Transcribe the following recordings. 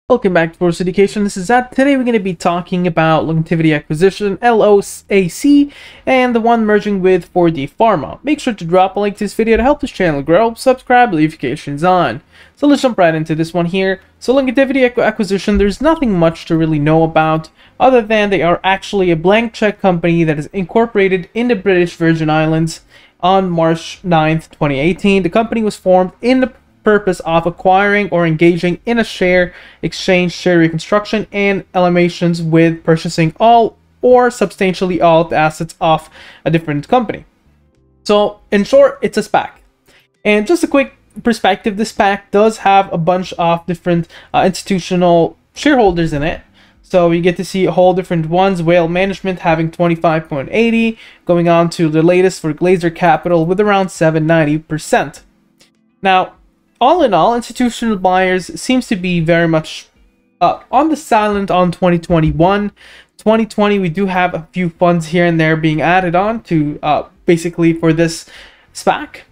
Welcome back to Ferocious Education. This is Zad. Today we're going to be talking about longevity acquisition, LOAC, and the one merging with 4D Pharma. Make sure to drop a like to this video to help this channel grow, subscribe, notifications on. So let's jump right into this one here. So longevity acquisition, there's nothing much to really know about, other than they are actually a blank check company that is incorporated in the British Virgin Islands on March 9th, 2018. The company was formed in the purpose of acquiring or engaging in a share exchange, share reconstruction, and amalgamations with purchasing all or substantially all of the assets of a different company. So in short, it's a SPAC. And just a quick perspective, this SPAC does have a bunch of different institutional shareholders in it. So you get to see a whole different ones. Whale Management having 25.80, going on to the latest for Glazer Capital with around 790%. Now, all in all, institutional buyers seems to be very much on the silent on 2021. 2020, we do have a few funds here and there being added on to basically for this SPAC.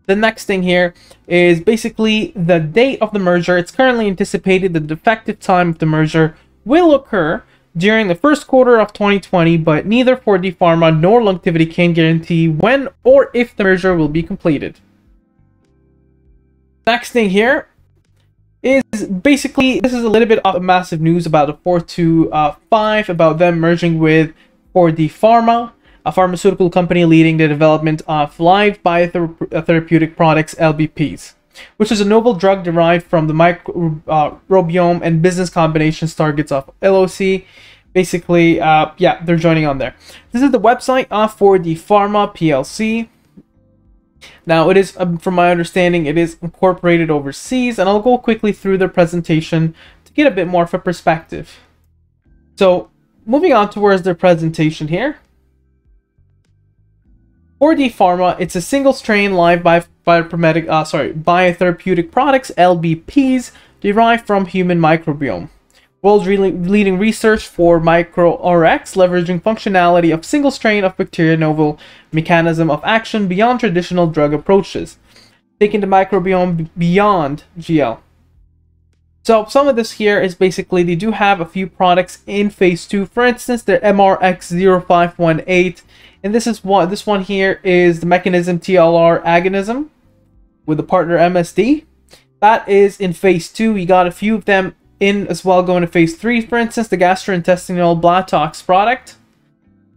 The next thing here is basically the date of the merger. It's currently anticipated that the effective time of the merger will occur during the first quarter of 2020, but neither 4D Pharma nor Longevity can guarantee when or if the merger will be completed. Next thing here is basically, this is a little bit of massive news about the 425, about them merging with 4D Pharma, a pharmaceutical company leading the development of live biotherapeutic products, LBPs, which is a novel drug derived from the microbiome and business combinations targets of LOAC. Basically, yeah, they're joining on there. This is the website of 4D Pharma PLC. Now, it is, from my understanding, it is incorporated overseas, and I'll go quickly through their presentation to get a bit more of a perspective. So, moving on towards their presentation here. 4D Pharma, it's a single-strain live biotherapeutic products, LBPs, derived from human microbiome. World's leading research for micro-RX, leveraging functionality of single strain of bacteria, novel mechanism of action beyond traditional drug approaches, taking the microbiome beyond GL. So some of this here is basically they do have a few products in phase 2. For instance, their MRX0518, and this one here is the mechanism TLR agonism with the partner MSD. That is in phase 2. We got a few of them in as well going to phase 3, for instance, the gastrointestinal Blatox product.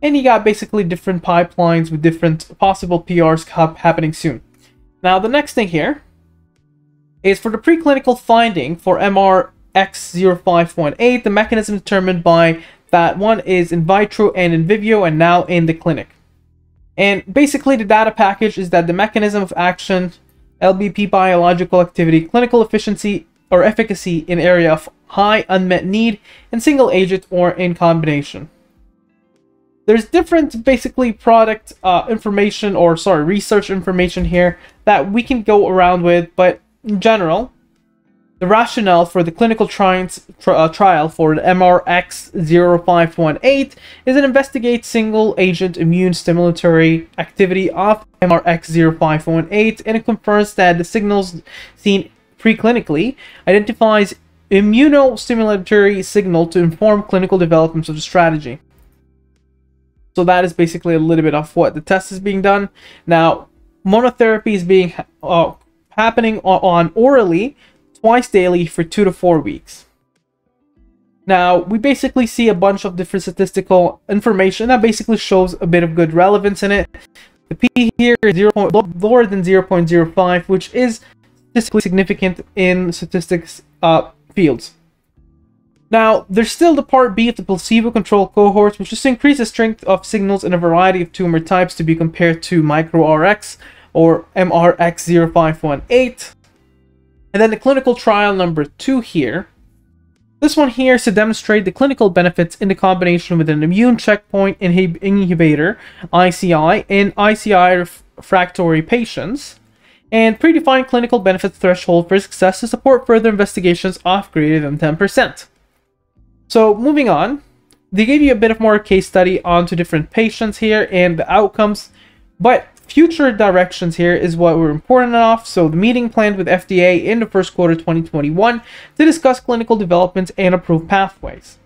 And you got basically different pipelines with different possible PRs happening soon. Now, the next thing here is for the preclinical finding for MRX0518, the mechanism determined by that one is in vitro and in vivo and now in the clinic. And basically the data package is that the mechanism of action, LBP biological activity, clinical efficiency or efficacy in area of high unmet need, and single agent or in combination. There's different basically product information, or sorry, research information here that we can go around with, but in general, the rationale for the clinical trial for the MRX0518 is to investigate single agent immune stimulatory activity of MRX0518, and it confirms that the signals seen preclinically identifies immunostimulatory signal to inform clinical development of the strategy. So that is basically a little bit of what the test is being done. Now, monotherapy is being happening on orally twice daily for 2 to 4 weeks. Now, we basically see a bunch of different statistical information that basically shows a bit of good relevance in it. The P here is lower than 0.05, which is statistically significant in statistics fields. Now, there's still the part B of the placebo-controlled cohorts, which is to increase the strength of signals in a variety of tumor types to be compared to micro-RX or MRX0518. And then the clinical trial number 2 here. This one here is to demonstrate the clinical benefits in the combination with an immune checkpoint inhibitor, ICI, in ICI refractory patients, and predefined clinical benefit threshold for success to support further investigations of greater than 10%. So moving on, they gave you a bit of more case study onto different patients here and the outcomes, but future directions here is what we're important enough. So the meeting planned with FDA in the first quarter 2021 to discuss clinical developments and approved pathways.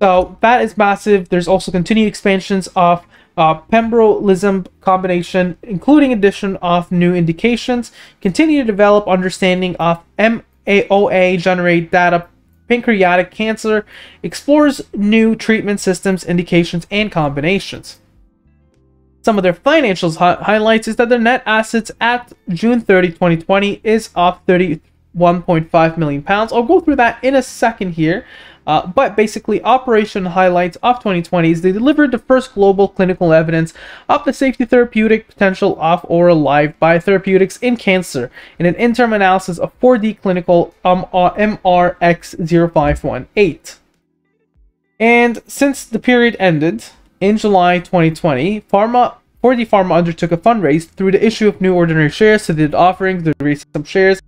So that is massive. There's also continued expansions of pembrolizumab combination, including addition of new indications, continue to develop understanding of MAOA, generate data, pancreatic cancer, explores new treatment systems, indications, and combinations. Some of their financials highlights is that their net assets at June 30, 2020 is of £31.5 million. I'll go through that in a second here. But basically, operation highlights of 2020 is they delivered the first global clinical evidence of the safety therapeutic potential of oral live biotherapeutics in cancer in an interim analysis of 4D clinical MRX0518. And since the period ended in July 2020, 4D Pharma undertook a fundraise through the issue of new ordinary shares, so they did offerings, they raised some shares.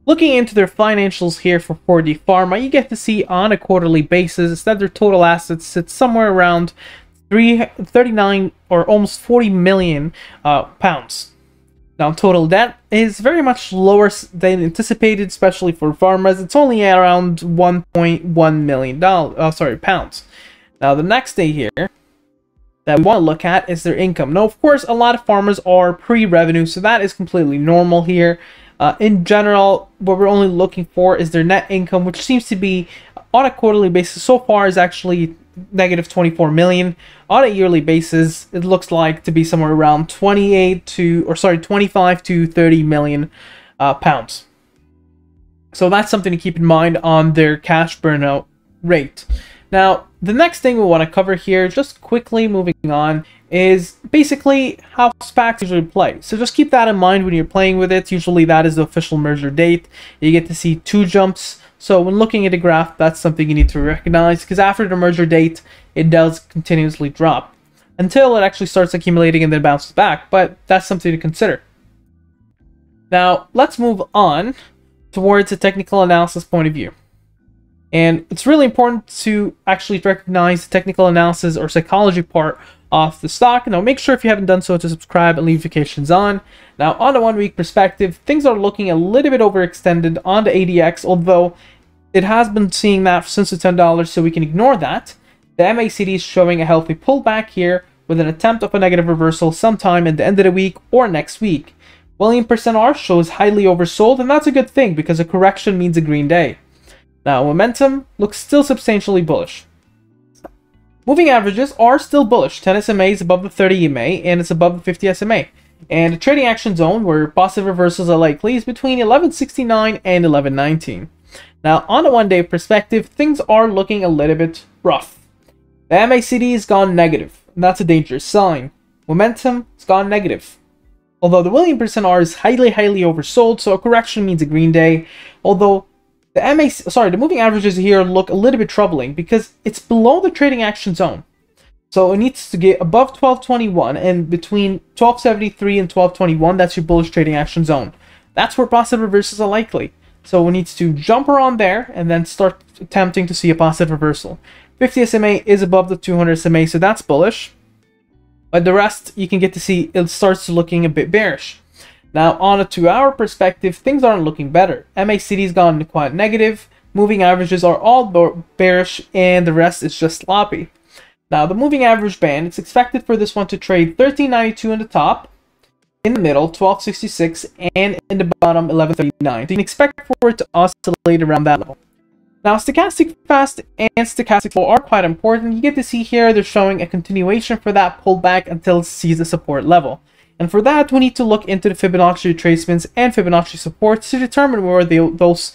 Looking into their financials here for 4D Pharma, you get to see on a quarterly basis that their total assets sit somewhere around 39 or almost 40 million pounds. Now, total debt is very much lower than anticipated, especially for pharmas. It's only around 1.1 million pounds. Now, the next day here that we want to look at is their income. Now, of course, a lot of pharmas are pre-revenue, so that is completely normal here. In general, what we're only looking for is their net income, which seems to be on a quarterly basis so far is actually negative 24 million. On a yearly basis, it looks like to be somewhere around 25 to 30 million pounds. So that's something to keep in mind on their cash burnout rate. Now, the next thing we want to cover here, just quickly moving on, is basically how SPACs usually play. So just keep that in mind when you're playing with it. Usually that is the official merger date. You get to see 2 jumps. So when looking at a graph, that's something you need to recognize, because after the merger date, it does continuously drop until it actually starts accumulating and then bounces back. But that's something to consider. Now, let's move on towards a technical analysis point of view. And it's really important to actually recognize the technical analysis or psychology part of the stock. Now, make sure if you haven't done so to subscribe and leave notifications on. Now, on a 1 week perspective, things are looking a little bit overextended on the ADX, although it has been seeing that since the $10, so we can ignore that. The MACD is showing a healthy pullback here with an attempt of a negative reversal sometime at the end of the week or next week. William %R shows highly oversold, and that's a good thing because a correction means a green day. Now, momentum looks still substantially bullish. Moving averages are still bullish. 10 SMA is above the 30 EMA, and it's above the 50 SMA. And the trading action zone, where positive reversals are likely, is between 1169 and 1119. Now, on a 1 day perspective, things are looking a little bit rough. The MACD has gone negative, and that's a dangerous sign. Momentum has gone negative. Although the William %R is highly oversold, so a correction means a green day. Although the moving averages here look a little bit troubling because it's below the trading action zone. So it needs to get above 1221, and between 1273 and 1221, that's your bullish trading action zone. That's where positive reversals are likely. So it needs to jump around there and then start attempting to see a positive reversal. 50 SMA is above the 200 SMA, so that's bullish. But the rest, you can get to see it starts looking a bit bearish. Now, on a 2 hour perspective, things aren't looking better. MACD's gone quite negative, moving averages are all bearish, and the rest is just sloppy. Now, the moving average band, it's expected for this one to trade 1392 in the top, in the middle, 1266, and in the bottom, 1139. So you can expect for it to oscillate around that level. Now, stochastic fast and stochastic flow are quite important. You get to see here, they're showing a continuation for that pullback until it sees the support level. And for that, we need to look into the Fibonacci retracements and Fibonacci supports to determine where those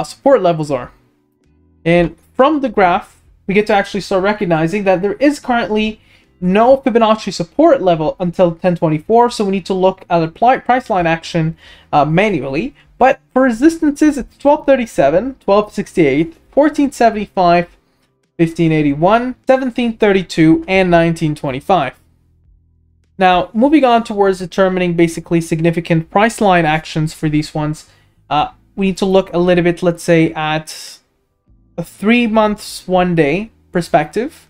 support levels are. And from the graph, we get to actually start recognizing that there is currently no Fibonacci support level until 1024, so we need to look at a price line action manually. But for resistances, it's 1237, 1268, 1475, 1581, 1732, and 1925. Now, moving on towards determining basically significant price line actions for these ones, we need to look a little bit, let's say, at a 3 months, 1 day perspective.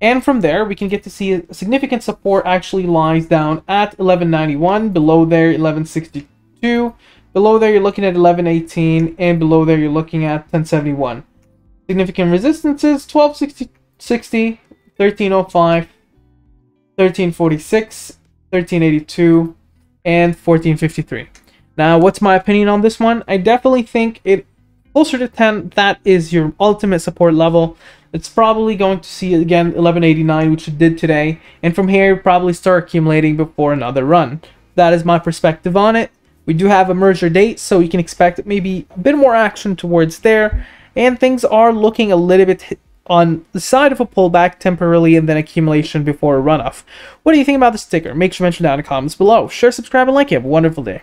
And from there, we can get to see a significant support actually lies down at 1191. Below there, 1162. Below there, you're looking at 1118. And below there, you're looking at 1071. Significant resistances, 1260, 1305, 1346, 1382, and 1453. Now, what's my opinion on this one? I definitely think it closer to 10, that is your ultimate support level. It's probably going to see again 1189, which it did today, and from here probably start accumulating before another run. That is my perspective on it. We do have a merger date, so you can expect maybe a bit more action towards there, and things are looking a little bit on the side of a pullback temporarily and then accumulation before a runoff. What do you think about this ticker? Make sure to mention down in the comments below. Share, subscribe, and like. Have a wonderful day.